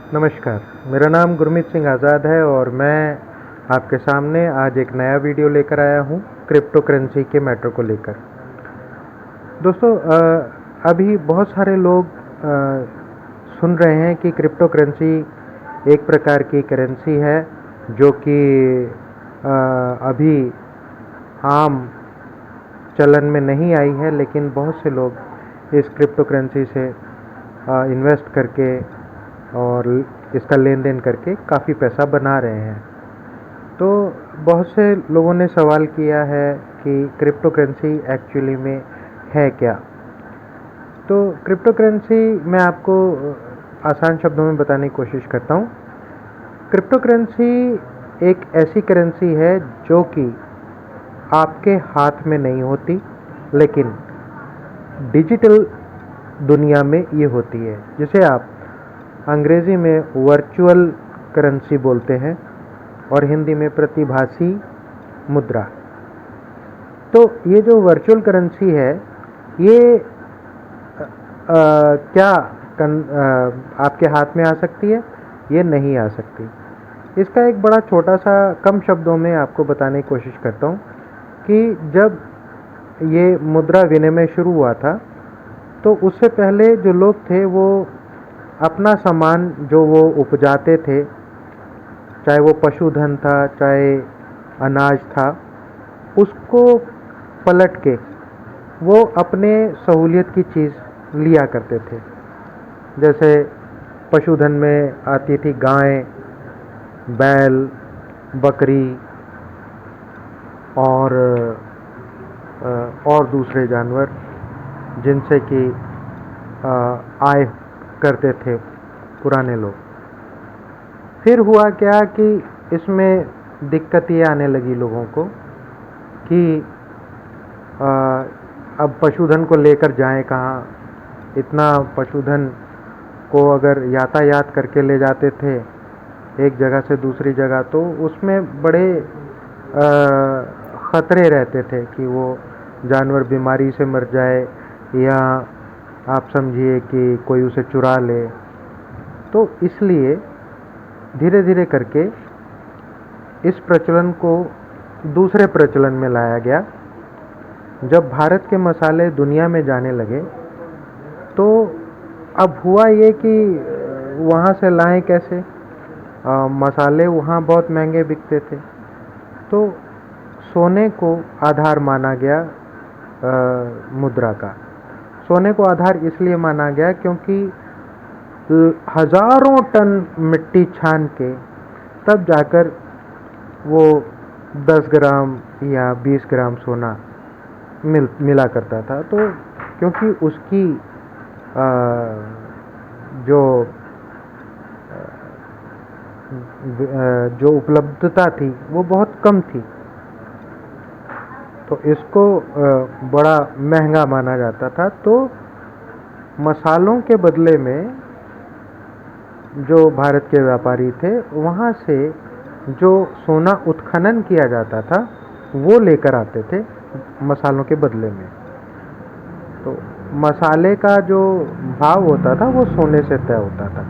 नमस्कार, मेरा नाम गुरमीत सिंह आज़ाद है और मैं आपके सामने आज एक नया वीडियो लेकर आया हूँ क्रिप्टो करेंसी के मैटर को लेकर। दोस्तों, अभी बहुत सारे लोग सुन रहे हैं कि क्रिप्टो करेंसी एक प्रकार की करेंसी है जो कि अभी आम चलन में नहीं आई है, लेकिन बहुत से लोग इस क्रिप्टो करेंसी से इन्वेस्ट करके और इसका लेन देन करके काफ़ी पैसा बना रहे हैं। तो बहुत से लोगों ने सवाल किया है कि क्रिप्टो करेंसी एक्चुअली में है क्या। तो क्रिप्टो करेंसी मैं आपको आसान शब्दों में बताने की कोशिश करता हूँ। क्रिप्टो करेंसी एक ऐसी करेंसी है जो कि आपके हाथ में नहीं होती, लेकिन डिजिटल दुनिया में ये होती है, जिसे आप अंग्रेज़ी में वर्चुअल करेंसी बोलते हैं और हिंदी में प्रतिभासी मुद्रा। तो ये जो वर्चुअल करेंसी है, ये क्या आपके हाथ में आ सकती है? ये नहीं आ सकती। इसका एक बड़ा छोटा सा कम शब्दों में आपको बताने की कोशिश करता हूँ कि जब ये मुद्रा विनिमय शुरू हुआ था, तो उससे पहले जो लोग थे वो अपना सामान जो वो उपजाते थे, चाहे वो पशुधन था, चाहे अनाज था, उसको पलट के वो अपने सहूलियत की चीज़ लिया करते थे। जैसे पशुधन में आती थी गाय, बैल, बकरी और दूसरे जानवर जिनसे कि आय करते थे पुराने लोग। फिर हुआ क्या कि इसमें दिक्कत ये आने लगी लोगों को कि अब पशुधन को लेकर जाएं कहाँ। इतना पशुधन को अगर यातायात करके ले जाते थे एक जगह से दूसरी जगह, तो उसमें बड़े ख़तरे रहते थे कि वो जानवर बीमारी से मर जाए या आप समझिए कि कोई उसे चुरा ले। तो इसलिए धीरे धीरे करके इस प्रचलन को दूसरे प्रचलन में लाया गया। जब भारत के मसाले दुनिया में जाने लगे, तो अब हुआ ये कि वहाँ से लाएं कैसे। मसाले वहाँ बहुत महंगे बिकते थे, तो सोने को आधार माना गया मुद्रा का। सोने को आधार इसलिए माना गया क्योंकि हज़ारों टन मिट्टी छान के तब जाकर वो 10 ग्राम या 20 ग्राम सोना मिला करता था। तो क्योंकि उसकी जो उपलब्धता थी वो बहुत कम थी, तो इसको बड़ा महंगा माना जाता था। तो मसालों के बदले में जो भारत के व्यापारी थे, वहाँ से जो सोना उत्खनन किया जाता था वो लेकर आते थे मसालों के बदले में। तो मसाले का जो भाव होता था वो सोने से तय होता था।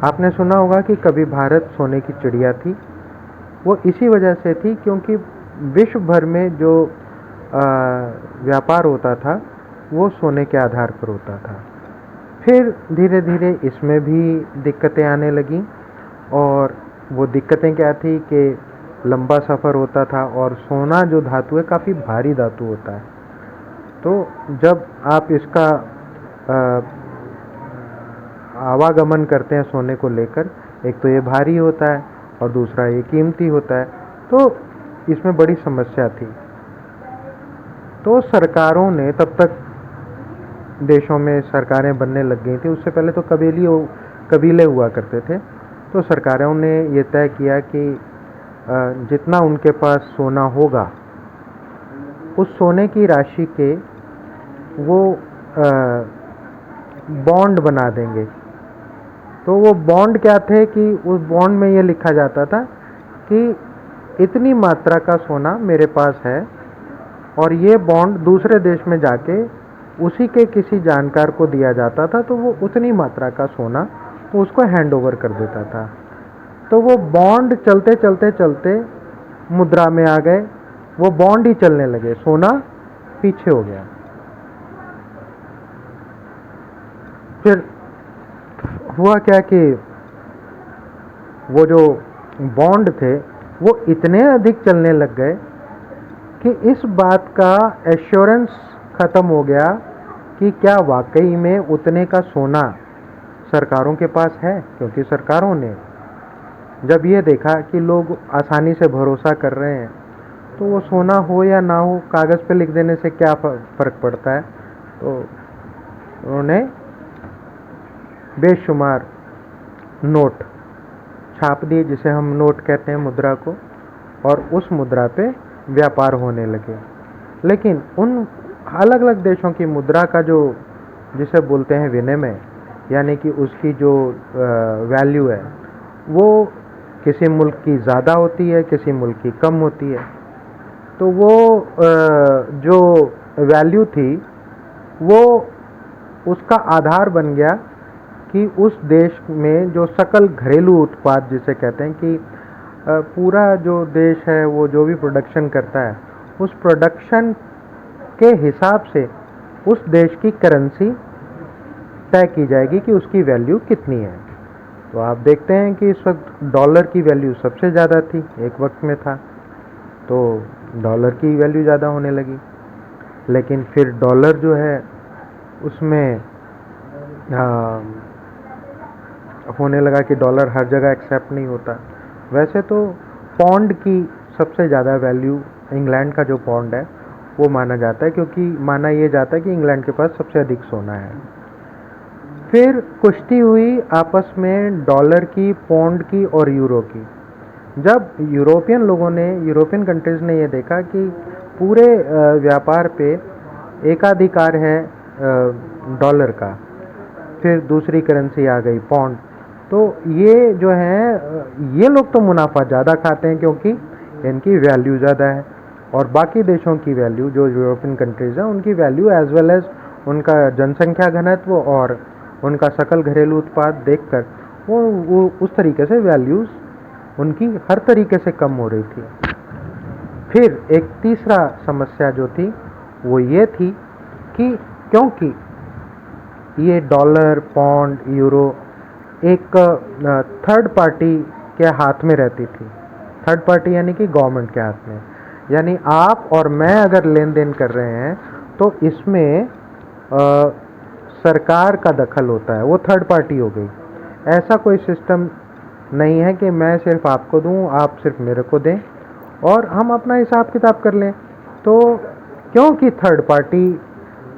आपने सुना होगा कि कभी भारत सोने की चिड़िया थी। वो इसी वजह से थी क्योंकि विश्व भर में जो व्यापार होता था वो सोने के आधार पर होता था। फिर धीरे धीरे इसमें भी दिक्कतें आने लगीं, और वो दिक्कतें क्या थी कि लंबा सफ़र होता था और सोना जो धातु है काफ़ी भारी धातु होता है। तो जब आप इसका आवागमन करते हैं सोने को लेकर, एक तो ये भारी होता है और दूसरा ये कीमती होता है, तो इसमें बड़ी समस्या थी। तो सरकारों ने, तब तक देशों में सरकारें बनने लग गई थी, उससे पहले तो कबीले हुआ करते थे। तो सरकारों ने ये तय किया कि जितना उनके पास सोना होगा उस सोने की राशि के वो बॉन्ड बना देंगे। तो वो बॉन्ड क्या थे कि उस बॉन्ड में ये लिखा जाता था कि इतनी मात्रा का सोना मेरे पास है, और ये बॉन्ड दूसरे देश में जाके उसी के किसी जानकार को दिया जाता था, तो वो उतनी मात्रा का सोना तो उसको हैंड ओवर कर देता था। तो वो बॉन्ड चलते चलते चलते मुद्रा में आ गए, वो बॉन्ड ही चलने लगे, सोना पीछे हो गया। फिर हुआ क्या कि वो जो बॉन्ड थे वो इतने अधिक चलने लग गए कि इस बात का एश्योरेंस ख़त्म हो गया कि क्या वाकई में उतने का सोना सरकारों के पास है। क्योंकि सरकारों ने जब ये देखा कि लोग आसानी से भरोसा कर रहे हैं, तो वो सोना हो या ना हो, कागज़ पे लिख देने से क्या फ़र्क पड़ता है। तो उन्होंने बेशुमार नोट छाप दिए, जिसे हम नोट कहते हैं मुद्रा को, और उस मुद्रा पे व्यापार होने लगे। लेकिन उन अलग अलग देशों की मुद्रा का जो, जिसे बोलते हैं विनिमय, यानी कि उसकी जो वैल्यू है, वो किसी मुल्क की ज़्यादा होती है, किसी मुल्क की कम होती है। तो वो जो वैल्यू थी वो उसका आधार बन गया कि उस देश में जो सकल घरेलू उत्पाद, जिसे कहते हैं कि पूरा जो देश है वो जो भी प्रोडक्शन करता है, उस प्रोडक्शन के हिसाब से उस देश की करेंसी तय की जाएगी कि उसकी वैल्यू कितनी है। तो आप देखते हैं कि इस वक्त डॉलर की वैल्यू सबसे ज़्यादा थी, एक वक्त में था, तो डॉलर की वैल्यू ज़्यादा होने लगी। लेकिन फिर डॉलर जो है उसमें होने लगा कि डॉलर हर जगह एक्सेप्ट नहीं होता। वैसे तो पौंड की सबसे ज़्यादा वैल्यू इंग्लैंड का जो पौंड है वो माना जाता है, क्योंकि माना ये जाता है कि इंग्लैंड के पास सबसे अधिक सोना है। फिर कुश्ती हुई आपस में डॉलर की, पौंड की और यूरो की। जब यूरोपियन लोगों ने, यूरोपियन कंट्रीज़ ने ये देखा कि पूरे व्यापार पे एकाधिकार है डॉलर का, फिर दूसरी करेंसी आ गई पौंड, तो ये जो है ये लोग तो मुनाफा ज़्यादा खाते हैं क्योंकि इनकी वैल्यू ज़्यादा है, और बाकी देशों की वैल्यू, जो यूरोपियन कंट्रीज़ हैं उनकी वैल्यू एज वेल एज उनका जनसंख्या घनत्व और उनका सकल घरेलू उत्पाद देखकर वो उस तरीके से वैल्यूज़ उनकी हर तरीके से कम हो रही थी। फिर एक तीसरा समस्या जो थी वो ये थी कि क्योंकि ये डॉलर, पौंड, यूरो एक थर्ड पार्टी के हाथ में रहती थी। थर्ड पार्टी यानी कि गवर्नमेंट के हाथ में, यानी आप और मैं अगर लेन देन कर रहे हैं तो इसमें सरकार का दखल होता है, वो थर्ड पार्टी हो गई। ऐसा कोई सिस्टम नहीं है कि मैं सिर्फ आपको दूं, आप सिर्फ मेरे को दें और हम अपना हिसाब किताब कर लें। तो क्योंकि थर्ड पार्टी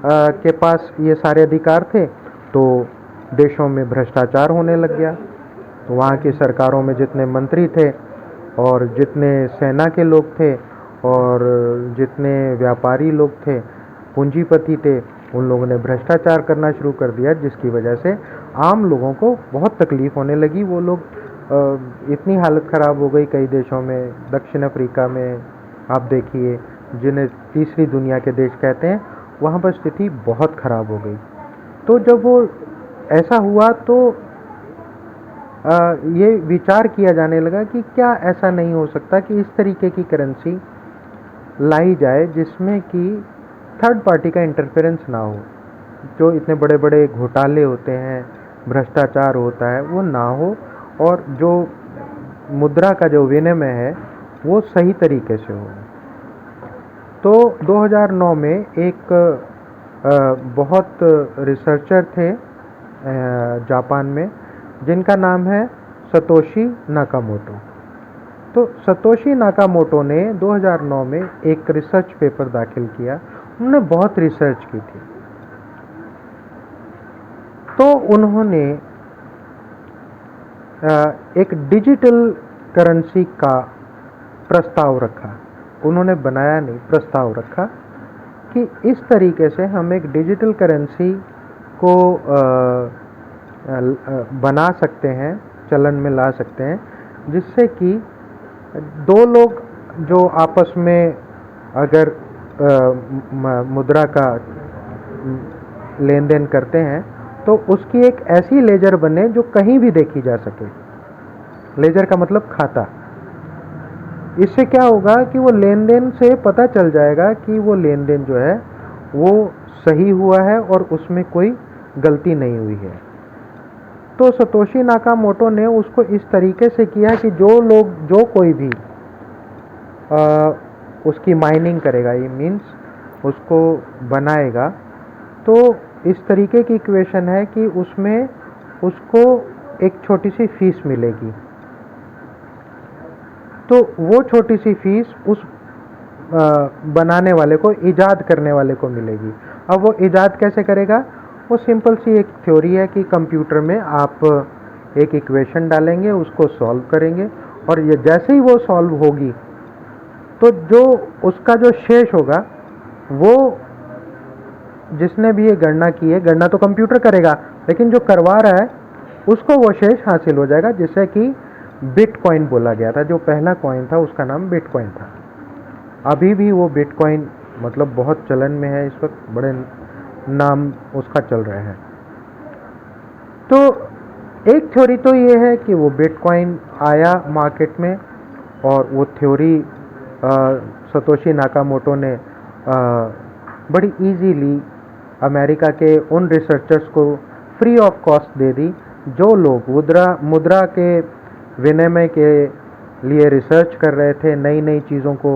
के पास ये सारे अधिकार थे, तो देशों में भ्रष्टाचार होने लग गया। तो वहाँ की सरकारों में जितने मंत्री थे और जितने सेना के लोग थे और जितने व्यापारी लोग थे, पूंजीपति थे, उन लोगों ने भ्रष्टाचार करना शुरू कर दिया, जिसकी वजह से आम लोगों को बहुत तकलीफ़ होने लगी। वो लोग इतनी हालत ख़राब हो गई कई देशों में, दक्षिण अफ्रीका में आप देखिए, जिन्हें तीसरी दुनिया के देश कहते हैं, वहाँ पर स्थिति बहुत ख़राब हो गई। तो जब वो ऐसा हुआ तो ये विचार किया जाने लगा कि क्या ऐसा नहीं हो सकता कि इस तरीके की करेंसी लाई जाए जिसमें कि थर्ड पार्टी का इंटरफेरेंस ना हो, जो इतने बड़े बड़े घोटाले होते हैं, भ्रष्टाचार होता है, वो ना हो, और जो मुद्रा का जो विनिमय है वो सही तरीके से हो। तो 2009 में एक बहुत रिसर्चर थे जापान में, जिनका नाम है सतोशी नाकामोटो। तो सतोशी नाकामोटो ने 2009 में एक रिसर्च पेपर दाखिल किया। उन्होंने बहुत रिसर्च की थी। तो उन्होंने एक डिजिटल करेंसी का प्रस्ताव रखा। उन्होंने बनाया नहीं, प्रस्ताव रखा कि इस तरीके से हम एक डिजिटल करेंसी को बना सकते हैं, चलन में ला सकते हैं, जिससे कि दो लोग जो आपस में अगर मुद्रा का लेन देन करते हैं तो उसकी एक ऐसी लेजर बने जो कहीं भी देखी जा सके। लेजर का मतलब खाता। इससे क्या होगा कि वो लेन देन से पता चल जाएगा कि वो लेन देन जो है वो सही हुआ है और उसमें कोई गलती नहीं हुई है। तो सतोशी नाकामोटो ने उसको इस तरीके से किया कि जो कोई भी उसकी माइनिंग करेगा, ये मीन्स उसको बनाएगा, तो इस तरीके की इक्वेशन है कि उसमें उसको एक छोटी सी फीस मिलेगी। तो वो छोटी सी फीस उस बनाने वाले को, ईजाद करने वाले को मिलेगी। अब वो ईजाद कैसे करेगा? वो सिंपल सी एक थ्योरी है कि कंप्यूटर में आप एक इक्वेशन डालेंगे, उसको सॉल्व करेंगे, और ये जैसे ही वो सॉल्व होगी तो जो उसका जो शेष होगा, वो जिसने भी ये गणना की है, गणना तो कंप्यूटर करेगा, लेकिन जो करवा रहा है उसको वो शेष हासिल हो जाएगा, जिससे कि बिटकॉइन बोला गया था। जो पहला कॉइन था उसका नाम बिटकॉइन था। अभी भी वो बिटकॉइन मतलब बहुत चलन में है, इस वक्त बड़े नाम उसका चल रहा है। तो एक थ्योरी तो ये है कि वो बिटकॉइन आया मार्केट में, और वो थ्योरी सतोशी नाकामोटो ने बड़ी इजीली अमेरिका के उन रिसर्चर्स को फ्री ऑफ कॉस्ट दे दी, जो लोग मुद्रा के विनिमय के लिए रिसर्च कर रहे थे, नई नई चीज़ों को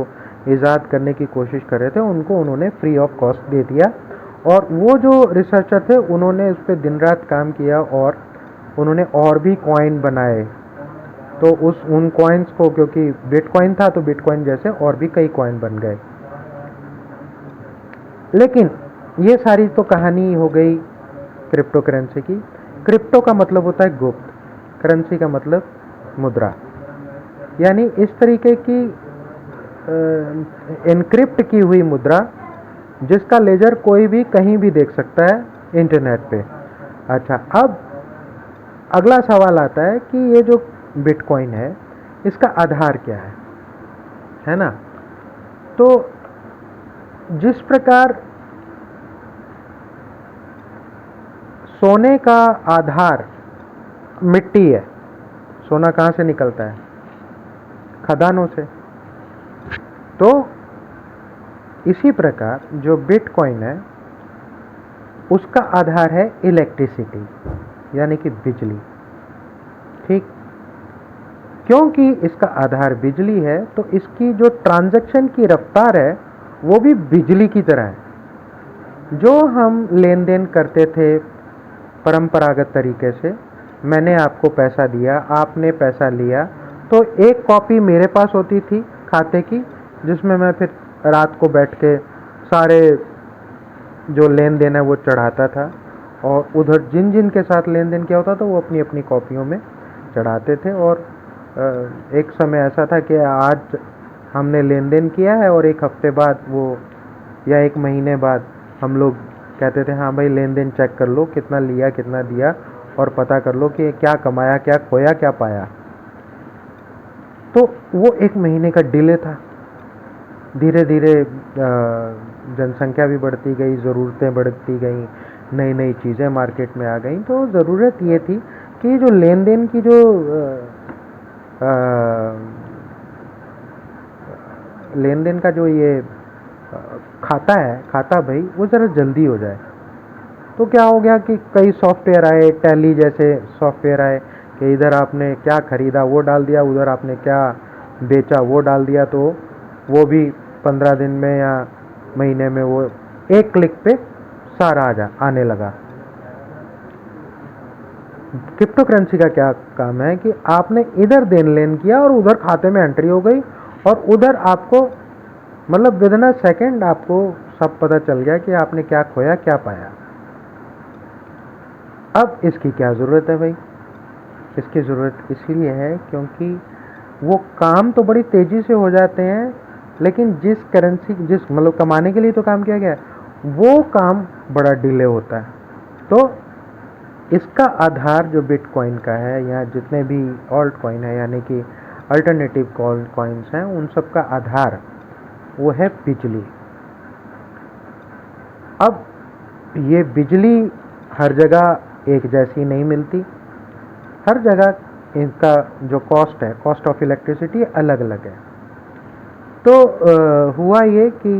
ईजाद करने की कोशिश कर रहे थे, उनको उन्होंने फ्री ऑफ कॉस्ट दे दिया। और वो जो रिसर्चर थे उन्होंने उस पर दिन रात काम किया, और उन्होंने और भी कॉइन बनाए। तो उन कॉइन्स को, क्योंकि बिटकॉइन था तो बिटकॉइन जैसे और भी कई कॉइन बन गए। लेकिन ये सारी तो कहानी हो गई क्रिप्टो करेंसी की। क्रिप्टो का मतलब होता है गुप्त, करेंसी का मतलब मुद्रा, यानी इस तरीके की एनक्रिप्ट की हुई मुद्रा जिसका लेजर कोई भी कहीं भी देख सकता है इंटरनेट पे। अच्छा, अब अगला सवाल आता है कि ये जो बिटकॉइन है इसका आधार क्या है ना? तो जिस प्रकार सोने का आधार मिट्टी है, सोना कहाँ से निकलता है? खदानों से। तो इसी प्रकार जो बिटकॉइन है उसका आधार है इलेक्ट्रिसिटी, यानी कि बिजली। ठीक, क्योंकि इसका आधार बिजली है तो इसकी जो ट्रांजैक्शन की रफ्तार है वो भी बिजली की तरह है। जो हम लेन देन करते थे परंपरागत तरीके से, मैंने आपको पैसा दिया, आपने पैसा लिया, तो एक कॉपी मेरे पास होती थी खाते की, जिसमें मैं फिर रात को बैठ के सारे जो लेन देन है वो चढ़ाता था, और उधर जिन जिन के साथ लेन देन किया होता था वो अपनी अपनी कॉपियों में चढ़ाते थे। और एक समय ऐसा था कि आज हमने लेन देन किया है और एक हफ्ते बाद वो, या एक महीने बाद हम लोग कहते थे हाँ भाई लेन देन चेक कर लो, कितना लिया कितना दिया, और पता कर लो कि क्या कमाया, क्या खोया, क्या पाया। तो वो एक महीने का डिले था। धीरे धीरे जनसंख्या भी बढ़ती गई, ज़रूरतें बढ़ती गई, नई नई चीज़ें मार्केट में आ गई, तो ज़रूरत ये थी कि जो लेन देन की जो लेन देन का जो ये खाता है, खाता भाई, वो ज़रा जल्दी हो जाए। तो क्या हो गया कि कई सॉफ्टवेयर आए, टैली जैसे सॉफ्टवेयर आए, कि इधर आपने क्या खरीदा वो डाल दिया, उधर आपने क्या बेचा वो डाल दिया, तो वो भी 15 दिन में या महीने में वो एक क्लिक पे सारा आने लगा। क्रिप्टो करेंसी का क्या काम है कि आपने इधर देन लेन किया और उधर खाते में एंट्री हो गई, और उधर आपको मतलब विद इन अ सेकेंड आपको सब पता चल गया कि आपने क्या खोया क्या पाया। अब इसकी क्या ज़रूरत है भाई? इसकी ज़रूरत इसलिए है क्योंकि वो काम तो बड़ी तेज़ी से हो जाते हैं, लेकिन जिस करेंसी, जिस मतलब कमाने के लिए तो काम किया गया है, वो काम बड़ा डिले होता है। तो इसका आधार जो बिटकॉइन का है, या जितने भी ऑल्ट कॉइन है यानी कि अल्टरनेटिव कॉइन्स हैं, उन सब का आधार वो है बिजली। अब ये बिजली हर जगह एक जैसी नहीं मिलती, हर जगह इनका जो कॉस्ट है, कॉस्ट ऑफ इलेक्ट्रिसिटी अलग अलग है। तो हुआ ये कि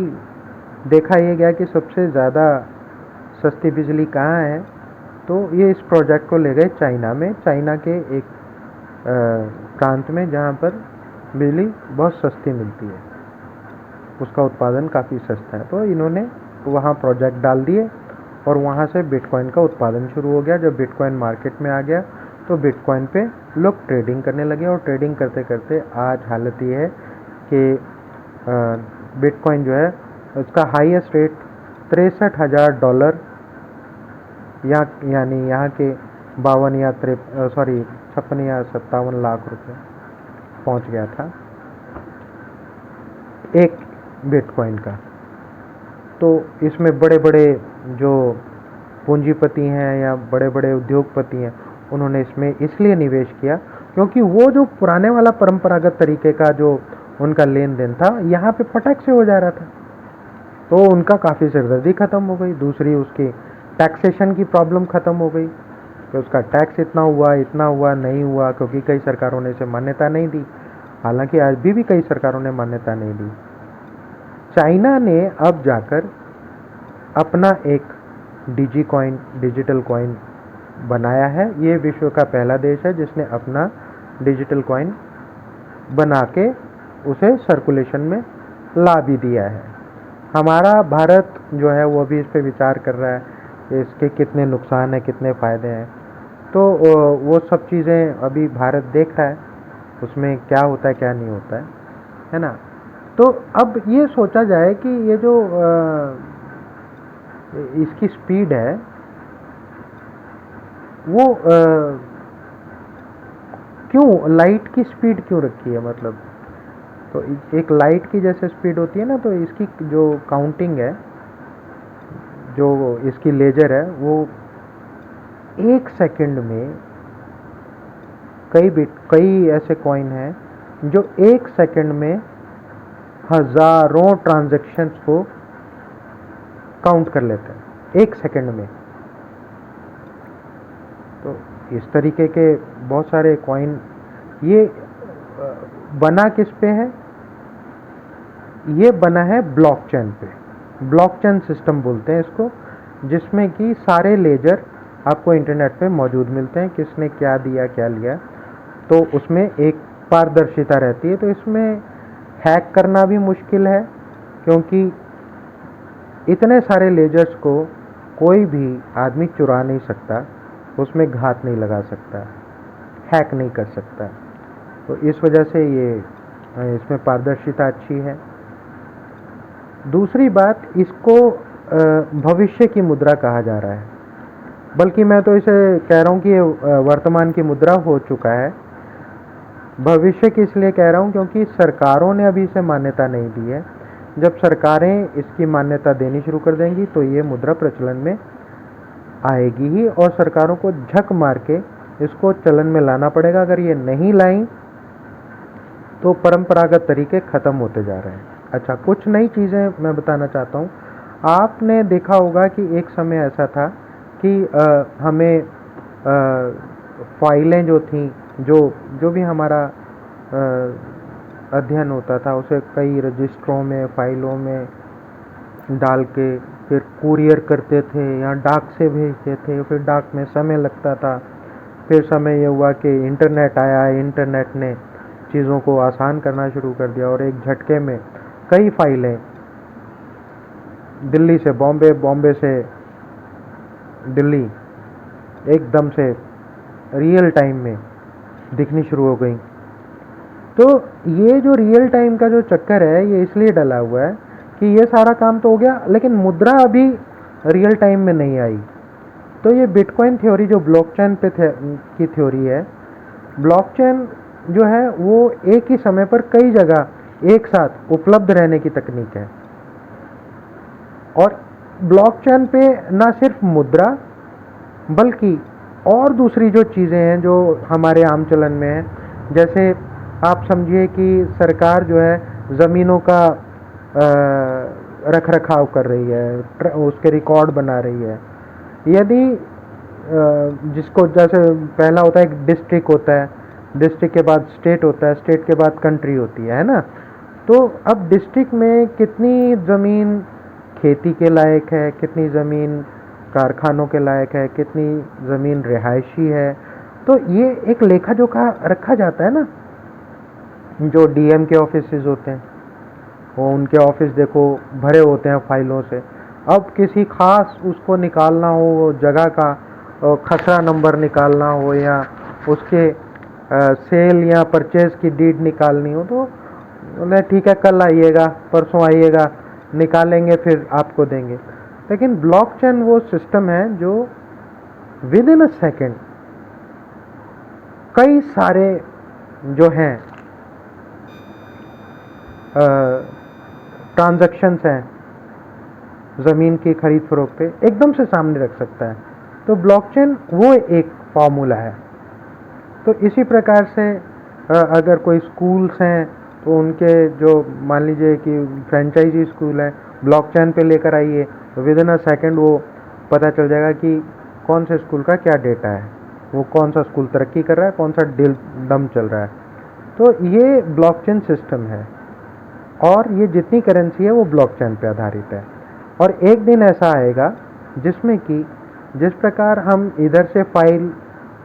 देखा ये गया कि सबसे ज़्यादा सस्ती बिजली कहाँ है, तो ये इस प्रोजेक्ट को ले गए चाइना में, चाइना के एक प्रांत में जहाँ पर बिजली बहुत सस्ती मिलती है, उसका उत्पादन काफ़ी सस्ता है। तो इन्होंने वहाँ प्रोजेक्ट डाल दिए और वहाँ से बिटकॉइन का उत्पादन शुरू हो गया। जब बिटकॉइन मार्केट में आ गया तो बिटकॉइन पे लोग ट्रेडिंग करने लगे और ट्रेडिंग करते करते आज हालत ये है कि बिटकॉइन जो है उसका हाईएस्ट रेट $63,000 यानी यहाँ के 52 या 56 या 57 लाख रुपए पहुँच गया था एक बिटकॉइन का। तो इसमें बड़े बड़े जो पूंजीपति हैं या बड़े बड़े उद्योगपति हैं, उन्होंने इसमें इसलिए निवेश किया क्योंकि वो जो पुराने वाला परंपरागत तरीके का जो उनका लेन देन था, यहाँ पे फटक से हो जा रहा था, तो उनका काफ़ी सिरदर्दी ख़त्म हो गई। दूसरी उसकी टैक्सेशन की प्रॉब्लम ख़त्म हो गई कि उसका टैक्स इतना हुआ नहीं हुआ, क्योंकि कई सरकारों ने इसे मान्यता नहीं दी। हालांकि आज भी कई सरकारों ने मान्यता नहीं दी। चाइना ने अब जाकर अपना एक डिजिटल कॉइन बनाया है। ये विश्व का पहला देश है जिसने अपना डिजिटल कॉइन बना के उसे सर्कुलेशन में ला भी दिया है। हमारा भारत जो है वो भी इस पे विचार कर रहा है कि इसके कितने नुकसान हैं, कितने फ़ायदे हैं। तो वो सब चीज़ें अभी भारत देख रहा है, उसमें क्या होता है क्या नहीं होता है ना। तो अब ये सोचा जाए कि ये जो इसकी स्पीड है वो क्यों लाइट की स्पीड क्यों रखी है, मतलब तो एक लाइट की जैसे स्पीड होती है ना, तो इसकी जो काउंटिंग है, जो इसकी लेजर है, वो 1 सेकंड में कई ऐसे कॉइन हैं जो 1 सेकंड में हज़ारों ट्रांजैक्शंस को काउंट कर लेते हैं 1 सेकंड में। तो इस तरीके के बहुत सारे कॉइन, ये बना किस पे है? ये बना है ब्लॉकचेन पे। ब्लॉकचेन सिस्टम बोलते हैं इसको, जिसमें कि सारे लेजर आपको इंटरनेट पे मौजूद मिलते हैं, किसने क्या दिया क्या लिया, तो उसमें एक पारदर्शिता रहती है। तो इसमें हैक करना भी मुश्किल है, क्योंकि इतने सारे लेजर्स को कोई भी आदमी चुरा नहीं सकता, उसमें घात नहीं लगा सकता, हैक नहीं कर सकता। तो इस वजह से ये इसमें पारदर्शिता अच्छी है। दूसरी बात, इसको भविष्य की मुद्रा कहा जा रहा है, बल्कि मैं तो इसे कह रहा हूँ कि ये वर्तमान की मुद्रा हो चुका है। भविष्य की इसलिए कह रहा हूँ क्योंकि सरकारों ने अभी इसे मान्यता नहीं दी है। जब सरकारें इसकी मान्यता देनी शुरू कर देंगी तो ये मुद्रा प्रचलन में आएगी ही, और सरकारों को झक मार के इसको चलन में लाना पड़ेगा। अगर ये नहीं लाई तो परंपरागत तरीके ख़त्म होते जा रहे हैं। अच्छा, कुछ नई चीज़ें मैं बताना चाहता हूँ। आपने देखा होगा कि एक समय ऐसा था कि हमें फाइलें जो थीं, जो भी हमारा अध्ययन होता था, उसे कई रजिस्टरों में, फाइलों में डाल के फिर कुरियर करते थे या डाक से भेजते थे। फिर डाक में समय लगता था। फिर समय ये हुआ कि इंटरनेट आया, इंटरनेट ने चीज़ों को आसान करना शुरू कर दिया और एक झटके में कई फाइलें दिल्ली से बॉम्बे, बॉम्बे से दिल्ली एकदम से रियल टाइम में दिखनी शुरू हो गई। तो ये जो रियल टाइम का जो चक्कर है, ये इसलिए डला हुआ है कि ये सारा काम तो हो गया, लेकिन मुद्रा अभी रियल टाइम में नहीं आई। तो ये बिटकॉइन थ्योरी जो ब्लॉकचेन पे की थ्योरी है, ब्लॉकचेन जो है वो एक ही समय पर कई जगह एक साथ उपलब्ध रहने की तकनीक है। और ब्लॉकचेन पे ना सिर्फ मुद्रा बल्कि और दूसरी जो चीज़ें हैं जो हमारे आम चलन में हैं, जैसे आप समझिए कि सरकार जो है ज़मीनों का रख रखाव कर रही है, उसके रिकॉर्ड बना रही है। यदि जिसको जैसे पहला होता है डिस्ट्रिक्ट होता है, डिस्ट्रिक्ट के बाद स्टेट होता है, स्टेट के बाद कंट्री होती है ना। तो अब डिस्ट्रिक्ट में कितनी ज़मीन खेती के लायक है, कितनी ज़मीन कारखानों के लायक है, कितनी ज़मीन रिहायशी है, तो ये एक लेखा जोखा रखा जाता है ना। जो डीएम के ऑफिसेज होते हैं, वो उनके ऑफिस देखो भरे होते हैं फाइलों से। अब किसी खास उसको निकालना हो, वो जगह का खसरा नंबर निकालना हो, या उसके सेल या परचेज की डीड निकालनी हो, तो बोले ठीक है कल आइएगा, परसों आइएगा, निकालेंगे फिर आपको देंगे। लेकिन ब्लॉकचेन वो सिस्टम है जो विद इन अ सेकेंड कई सारे जो हैं ट्रांजैक्शंस हैं ज़मीन की खरीद फरोख्त पे एकदम से सामने रख सकता है। तो ब्लॉकचेन वो एक फार्मूला है। तो इसी प्रकार से अगर कोई स्कूल्स हैं तो उनके जो मान लीजिए कि फ्रेंचाइजी स्कूल है, ब्लॉकचेन पे लेकर आइए, तो विद इन अ सेकेंड वो पता चल जाएगा कि कौन से स्कूल का क्या डेटा है, वो कौन सा स्कूल तरक्की कर रहा है, कौन सा डम चल रहा है। तो ये ब्लॉकचेन सिस्टम है, और ये जितनी करेंसी है वो ब्लॉकचेन पे आधारित है। और एक दिन ऐसा आएगा जिसमें कि जिस प्रकार हम इधर से फाइल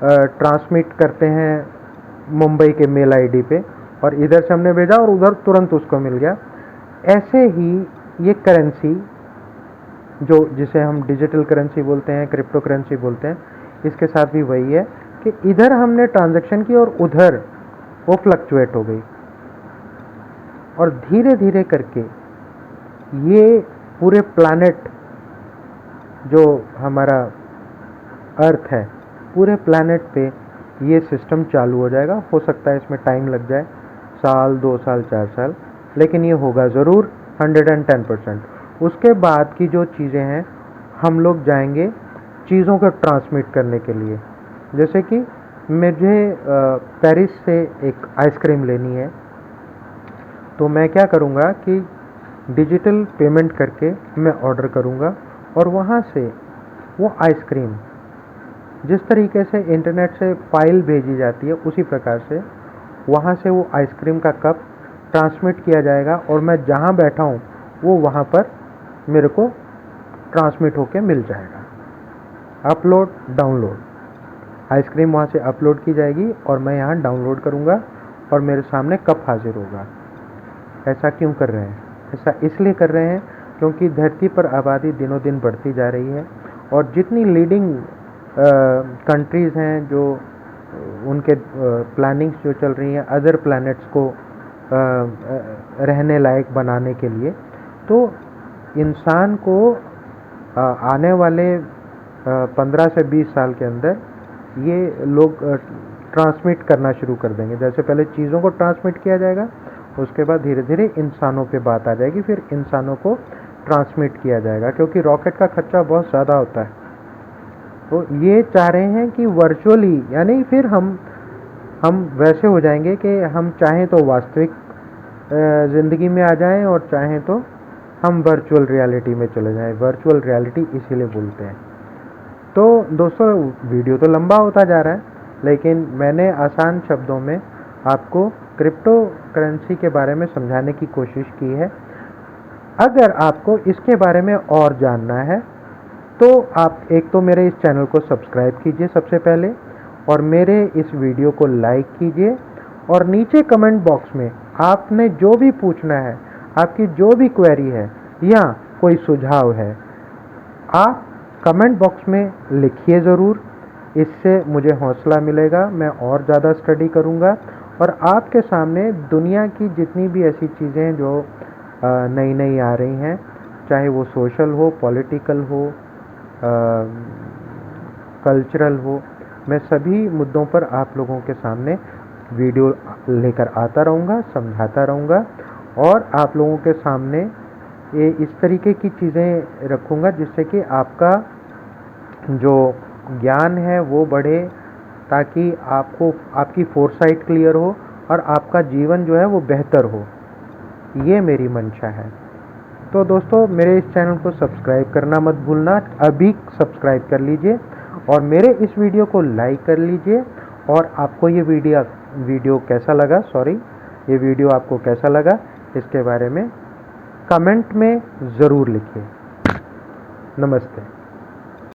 ट्रांसमिट करते हैं मुंबई के मेल आईडी पे, और इधर से हमने भेजा और उधर तुरंत उसको मिल गया, ऐसे ही ये करेंसी जो जिसे हम डिजिटल करेंसी बोलते हैं, क्रिप्टो करेंसी बोलते हैं, इसके साथ भी वही है कि इधर हमने ट्रांजैक्शन की और उधर वो फ्लक्चुएट हो गई, और धीरे धीरे करके ये पूरे प्लैनेट जो हमारा अर्थ है, पूरे प्लैनेट पे ये सिस्टम चालू हो जाएगा। हो सकता है इसमें टाइम लग जाए, साल 2 साल 4 साल, लेकिन ये होगा ज़रूर 110%। उसके बाद की जो चीज़ें हैं हम लोग जाएंगे चीज़ों को ट्रांसमिट करने के लिए। जैसे कि मुझे पेरिस से एक आइसक्रीम लेनी है, तो मैं क्या करूँगा कि डिजिटल पेमेंट करके मैं ऑर्डर करूँगा, और वहाँ से वो आइसक्रीम जिस तरीके से इंटरनेट से फाइल भेजी जाती है उसी प्रकार से वहाँ से वो आइसक्रीम का कप ट्रांसमिट किया जाएगा, और मैं जहाँ बैठा हूँ वो वहाँ पर मेरे को ट्रांसमिट होके मिल जाएगा। अपलोड डाउनलोड, आइसक्रीम वहाँ से अपलोड की जाएगी और मैं यहाँ डाउनलोड करूँगा और मेरे सामने कप हाजिर होगा। ऐसा क्यों कर रहे हैं? ऐसा इसलिए कर रहे हैं क्योंकि धरती पर आबादी दिनों दिन बढ़ती जा रही है, और जितनी लीडिंग कंट्रीज़ हैं जो उनके प्लानिंग्स जो चल रही हैं अदर प्लैनेट्स को रहने लायक बनाने के लिए, तो इंसान को आने वाले 15 से 20 साल के अंदर ये लोग ट्रांसमिट करना शुरू कर देंगे। जैसे पहले चीज़ों को ट्रांसमिट किया जाएगा, उसके बाद धीरे धीरे इंसानों पे बात आ जाएगी, फिर इंसानों को ट्रांसमिट किया जाएगा, क्योंकि रॉकेट का खर्चा बहुत ज़्यादा होता है। तो ये चाह रहे हैं कि वर्चुअली, यानी फिर हम वैसे हो जाएंगे कि हम चाहें तो वास्तविक ज़िंदगी में आ जाएं, और चाहें तो हम वर्चुअल रियलिटी में चले जाएं। वर्चुअल रियलिटी इसीलिए बोलते हैं। तो दोस्तों वीडियो तो लंबा होता जा रहा है, लेकिन मैंने आसान शब्दों में आपको क्रिप्टो करेंसी के बारे में समझाने की कोशिश की है। अगर आपको इसके बारे में और जानना है तो आप एक तो मेरे इस चैनल को सब्सक्राइब कीजिए सबसे पहले, और मेरे इस वीडियो को लाइक कीजिए, और नीचे कमेंट बॉक्स में आपने जो भी पूछना है, आपकी जो भी क्वेरी है या कोई सुझाव है, आप कमेंट बॉक्स में लिखिए ज़रूर। इससे मुझे हौसला मिलेगा, मैं और ज़्यादा स्टडी करूँगा, और आपके सामने दुनिया की जितनी भी ऐसी चीज़ें हैं जो नई नई आ रही हैं, चाहे वो सोशल हो, पॉलिटिकल हो, कल्चरल हो, मैं सभी मुद्दों पर आप लोगों के सामने वीडियो लेकर आता रहूँगा, समझाता रहूँगा, और आप लोगों के सामने ये इस तरीके की चीज़ें रखूँगा जिससे कि आपका जो ज्ञान है वो बढ़े, ताकि आपको आपकी फोरसाइट क्लियर हो और आपका जीवन जो है वो बेहतर हो। ये मेरी मंशा है। तो दोस्तों मेरे इस चैनल को सब्सक्राइब करना मत भूलना, अभी सब्सक्राइब कर लीजिए, और मेरे इस वीडियो को लाइक कर लीजिए। और आपको ये वीडियो कैसा लगा, ये वीडियो आपको कैसा लगा इसके बारे में कमेंट में ज़रूर लिखिए। नमस्ते।